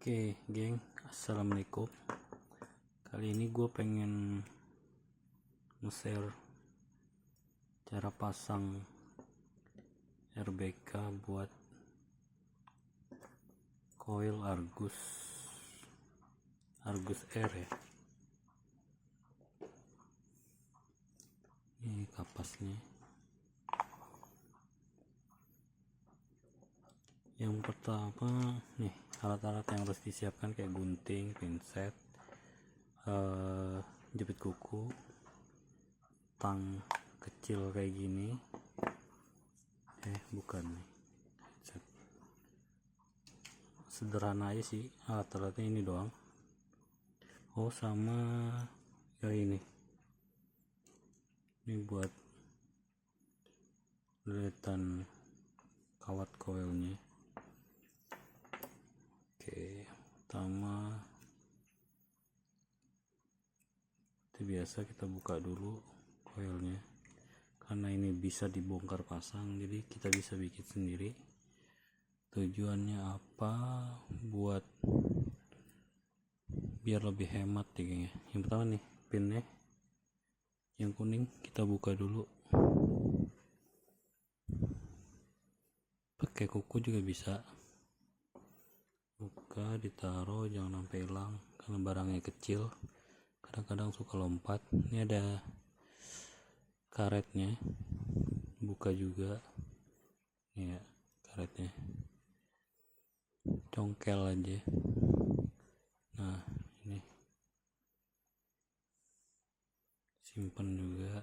Oke, geng, assalamualaikum. Kali ini gue pengen nge-share cara pasang RBK buat coil Argus Air ya. Ini kapasnya. Yang pertama nih, alat-alat yang harus disiapkan kayak gunting, pinset, jepit kuku, tang kecil kayak gini. Bukan nih, sederhana aja sih alat-alatnya, ini doang. Oh, sama ya ini buat deretan kawat coilnya. Oke, pertama itu biasa kita buka dulu coilnya, karena ini bisa dibongkar pasang, jadi kita bisa bikin sendiri. Tujuannya apa? Buat biar lebih hemat ya kayaknya. Yang pertama nih, pinnya yang kuning kita buka dulu, pakai kuku juga bisa. Buka, ditaruh, jangan sampai hilang karena barangnya kecil, kadang-kadang suka lompat. Ini ada karetnya, buka juga ya, karetnya congkel aja. Nah, ini simpan juga.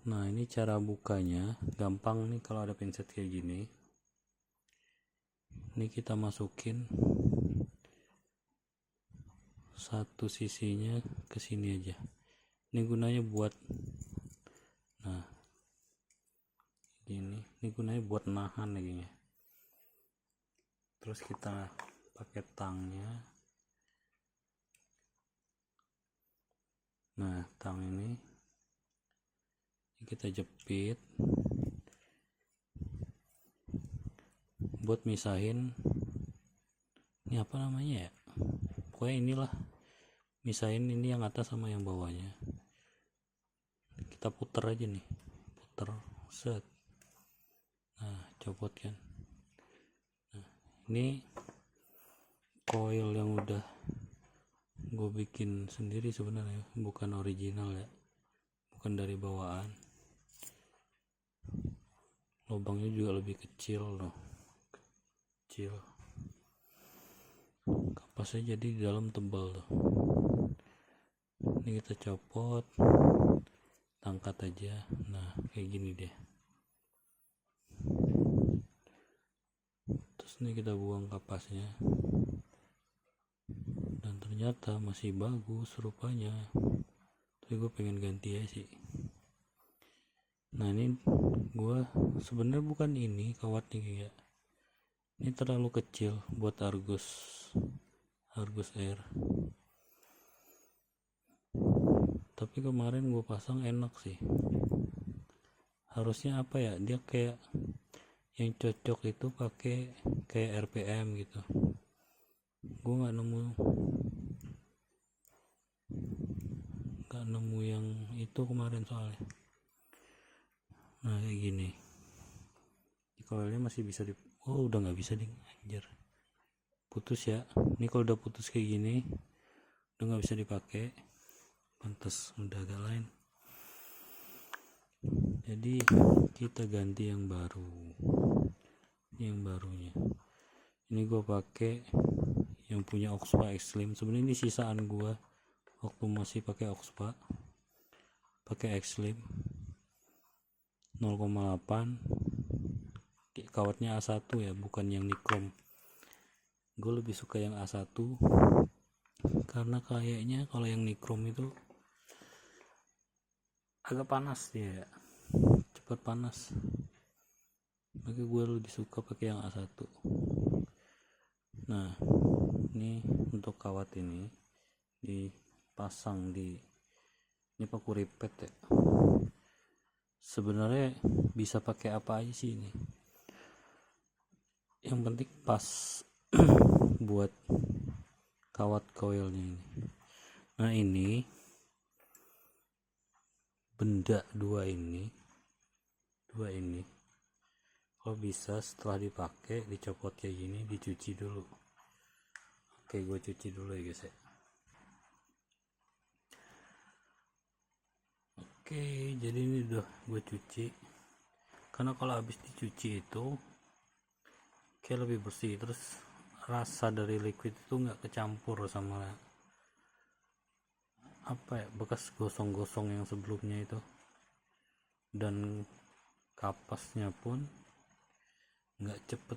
Nah, ini cara bukanya gampang nih. Kalau ada pinset kayak gini, ini kita masukin satu sisinya ke sini aja. Ini gunanya buat, nah gini, ini gunanya buat nahan ya gini. Terus kita pakai tangnya. Nah, tang ini kita jepit buat misahin, ini apa namanya ya, pokoknya inilah, misahin ini yang atas sama yang bawahnya. Kita puter aja nih, puter, set. Nah, copot kan. Nah, ini coil yang udah gue bikin sendiri sebenarnya, bukan original ya, bukan dari bawaan. Lubangnya juga lebih kecil loh, kecil. Kapasnya jadi di dalam tebal tuh. Ini kita copot, angkat aja. Nah, kayak gini deh. Terus ini kita buang kapasnya, dan ternyata masih bagus rupanya. Tapi gue pengen ganti ya sih. Nah, ini gue sebenarnya bukan ini kawatnya kayak, ini terlalu kecil buat Argus Air. Tapi kemarin gue pasang enak sih. Harusnya apa ya, dia kayak yang cocok itu pakai kayak RPM gitu. Gue nggak nemu yang itu kemarin soalnya. Nah, kayak gini. Di coilnya masih bisa oh, udah nggak bisa ding, anjir, putus ya. Ini kalau udah putus kayak gini udah nggak bisa dipakai, pantas udah agak lain. Jadi kita ganti yang baru. Yang barunya ini gue pakai yang punya Oxpa Extreme. Sebenarnya ini sisaan gue waktu masih pakai Oxpa, pakai Extreme 0,8, kawatnya A1 ya, bukan yang Nichrome. Gue lebih suka yang A1 karena kayaknya kalau yang Nichrome itu agak panas dia, cepat panas. Makanya gue lebih suka pakai yang A1. Nah, ini untuk kawat ini dipasang di, ini paku ripet ya. Sebenarnya bisa pakai apa aja sih ini, yang penting pas buat kawat koilnya ini. Nah ini benda dua ini kalau bisa setelah dipakai dicopot kayak gini, dicuci dulu. Oke, gue cuci dulu ya guys ya. Oke, jadi ini udah gue cuci, karena kalau habis dicuci itu kayak lebih bersih, terus rasa dari liquid itu nggak kecampur sama apa ya, bekas gosong-gosong yang sebelumnya itu, dan kapasnya pun nggak cepet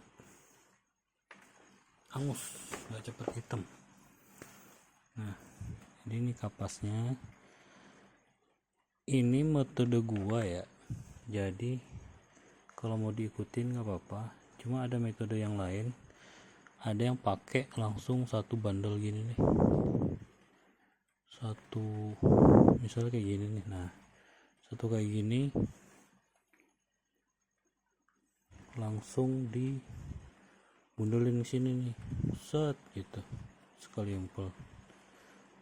hangus, nggak cepet hitam. Nah jadi ini kapasnya. Ini metode gua ya, jadi kalau mau diikutin nggak apa-apa, cuma ada metode yang lain. Ada yang pakai langsung satu bandel gini nih, satu misalnya kayak gini nih. Nah satu kayak gini langsung di bundelin sini nih, set gitu, sekali empel,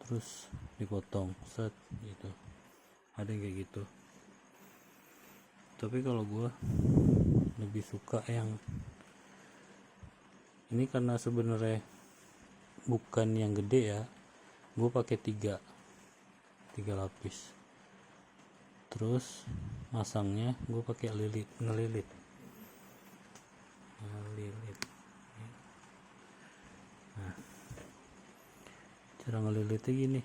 terus dipotong set gitu. Ada yang kayak gitu, tapi kalau gua lebih suka yang ini, karena sebenarnya bukan yang gede ya, gue pakai tiga lapis. Terus masangnya gue pakai ngelilit. Nah cara ngelilitnya gini,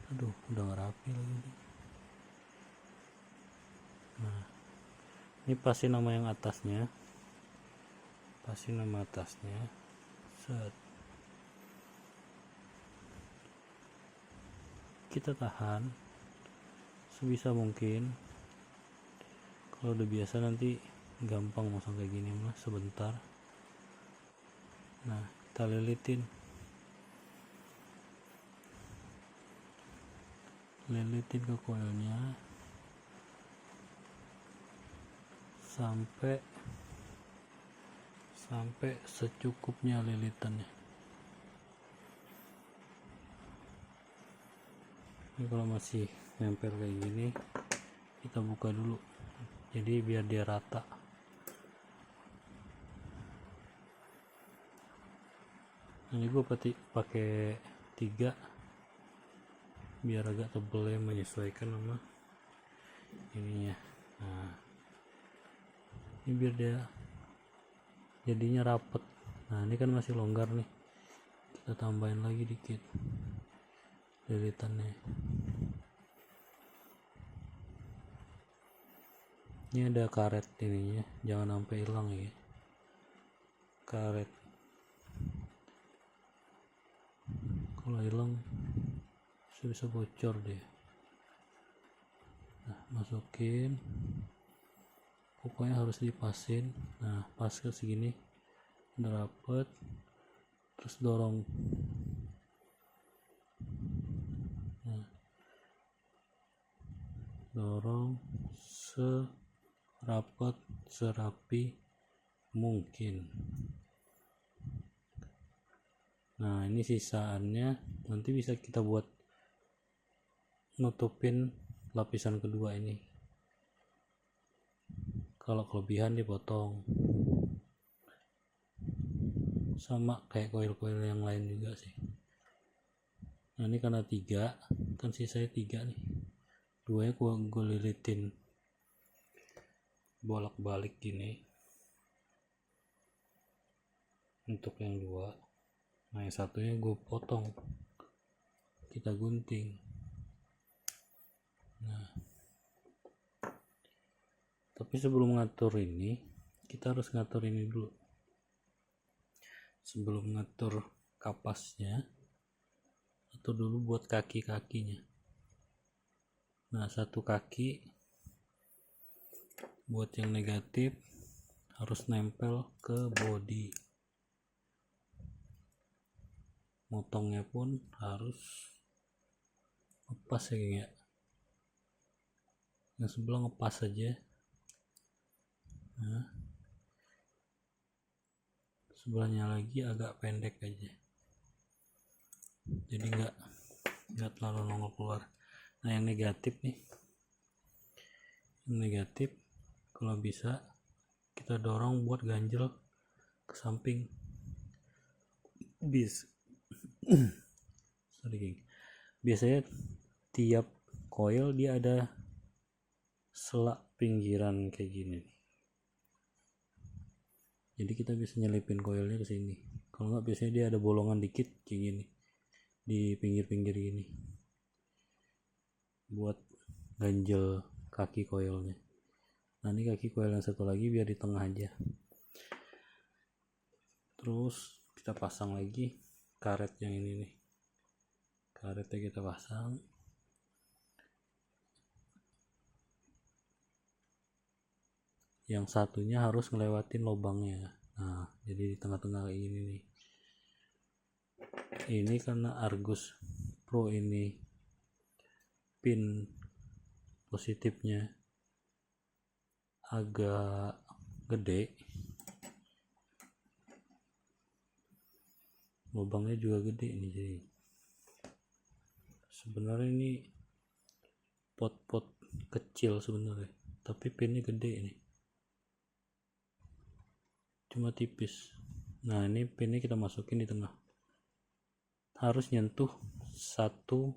aduh udah gak rapi lagi nih. Nah ini pasti nama yang atasnya, set. Kita tahan sebisa mungkin. Kalau udah biasa nanti gampang masang kayak gini mah, sebentar. Nah kita lilitin ke koilnya sampai secukupnya lilitannya. Ini kalau masih nempel kayak gini, kita buka dulu, jadi biar dia rata. Ini gue pakai 3 biar agak tebel ya, menyesuaikan sama ininya. Nah ini biar dia jadinya rapet. Nah ini kan masih longgar nih, kita tambahin lagi dikit lilitannya. Ini ada karet ininya, jangan sampai hilang ya karet. Kalau hilang bisa bocor deh. Nah masukin, pokoknya harus dipasin. Nah pas ke segini udah rapet, terus dorong. Nah, dorong serapat serapi mungkin. Nah ini sisaannya nanti bisa kita buat nutupin lapisan kedua ini. Kalau kelebihan dipotong, sama kayak koil-koil yang lain juga sih. Nah ini karena 3 kan, sisanya 3 nih, 2 nya gue lilitin bolak-balik gini untuk yang 2. Nah yang satunya gue potong, kita gunting. Nah tapi sebelum ngatur ini, kita harus ngatur ini dulu. Sebelum ngatur kapasnya, atur dulu buat kaki-kakinya. Nah satu kaki buat yang negatif harus nempel ke bodi, motongnya pun harus ngepas ya kayaknya. Yang sebelah ngepas aja. Nah sebelahnya lagi agak pendek aja, jadi nggak terlalu nongol keluar. Nah yang negatif nih, yang negatif kalau bisa kita dorong buat ganjel ke samping sorry geng. Biasanya tiap coil dia ada selak pinggiran kayak gini nih. Jadi kita bisa nyelipin coilnya ke sini. Kalau nggak biasanya dia ada bolongan dikit kayak gini di pinggir-pinggir gini buat ganjel kaki coilnya. Nah ini kaki coil yang satu lagi biar di tengah aja. Terus kita pasang lagi karet yang ini nih, karetnya kita pasang. Yang satunya harus ngelewatin lubangnya. Nah jadi di tengah-tengah kayak gini nih. Ini karena Argus Pro ini pin positifnya agak gede, lubangnya juga gede nih, jadi sebenarnya ini pot-pot kecil sebenarnya, tapi pinnya gede nih, cuma tipis. Nah ini pinnya kita masukin di tengah, harus nyentuh satu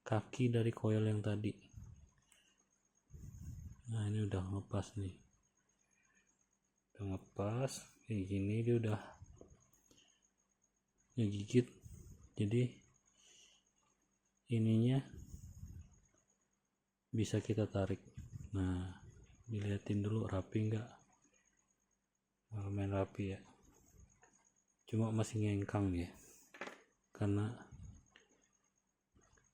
kaki dari coil yang tadi. Nah ini udah ngepas nih, udah ngepas kayak gini, dia udah ngegigit, jadi ininya bisa kita tarik. Nah dilihatin dulu rapi nggak, lumayan rapi ya, cuma masih ngengkang ya karena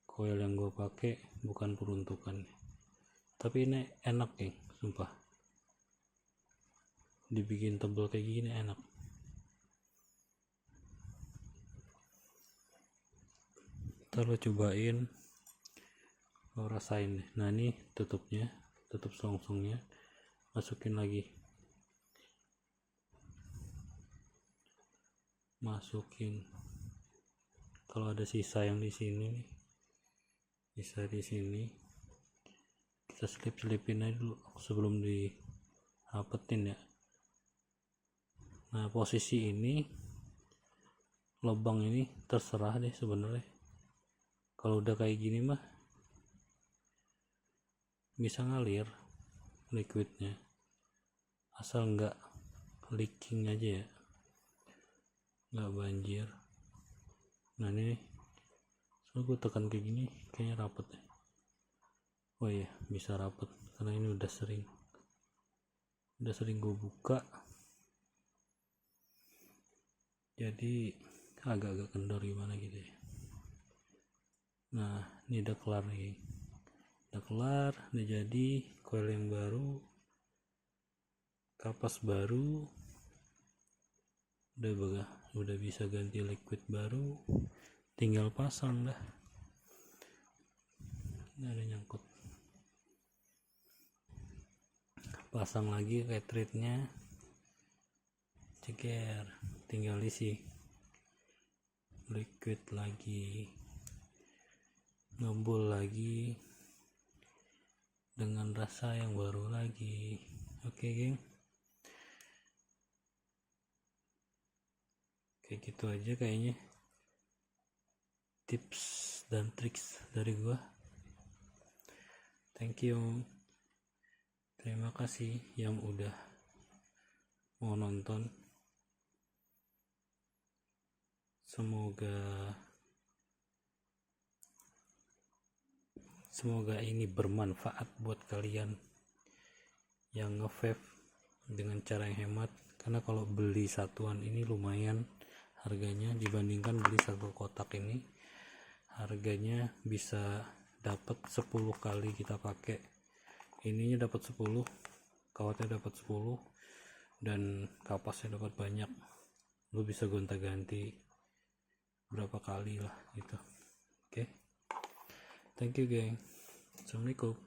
coil yang gue pakai bukan peruntukan. Tapi ini enak ya, sumpah dibikin tebel kayak gini enak. Ntar lo cobain, lo rasain deh. Nah ini tutupnya, tutup selongsongnya, masukin lagi, masukin. Kalau ada sisa yang di sini nih, sisa di sini kita selipin aja dulu sebelum dirapetin ya. Nah posisi ini lubang ini terserah deh sebenarnya. Kalau udah kayak gini mah bisa ngalir liquidnya, asal nggak leaking aja ya, nggak banjir. Nah ini so gue tekan kayak gini kayaknya rapet ya. Oh iya bisa rapet karena ini udah sering gue buka, jadi agak-agak kendor gimana gitu ya. Nah ini udah kelar nih, udah jadi coil yang baru, kapas baru, udah bisa ganti liquid baru, tinggal pasang dah. Ini ada nyangkut, pasang lagi cartridge-nya, ceker, tinggal isi liquid lagi, ngebul lagi dengan rasa yang baru lagi. Oke geng, kayak gitu aja kayaknya tips dan triks dari gua. Thank you, terima kasih yang udah mau nonton. Semoga ini bermanfaat buat kalian yang nge-vape dengan cara yang hemat, karena kalau beli satuan ini lumayan harganya dibandingkan beli satu kotak ini. Harganya bisa dapat 10 kali kita pakai, ininya dapat 10, kawatnya dapat 10, dan kapasnya dapat banyak. Lu bisa gonta-ganti berapa kali lah gitu. Oke. Thank you geng. Assalamualaikum.